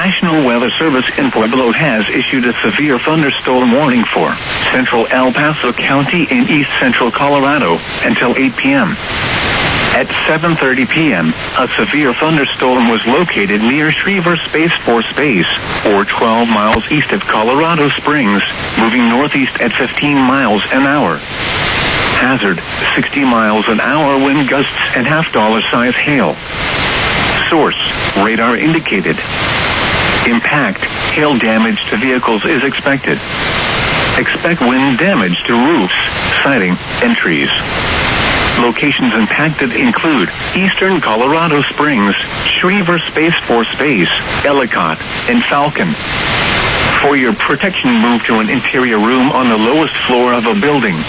National Weather Service in Pueblo has issued a severe thunderstorm warning for central El Paso County in east central Colorado until 8 p.m. At 7:30 p.m., a severe thunderstorm was located near Schriever Space Force Base, or 12 miles east of Colorado Springs, moving northeast at 15 miles an hour. Hazard, 60 miles an hour wind gusts and $half-size hail. Source, radar indicated. Impact, hail damage to vehicles is expected. Expect wind damage to roofs, siding, and trees. Locations impacted include eastern Colorado Springs, Schriever Space Force Base, Ellicott, and Falcon. For your protection, move to an interior room on the lowest floor of a building.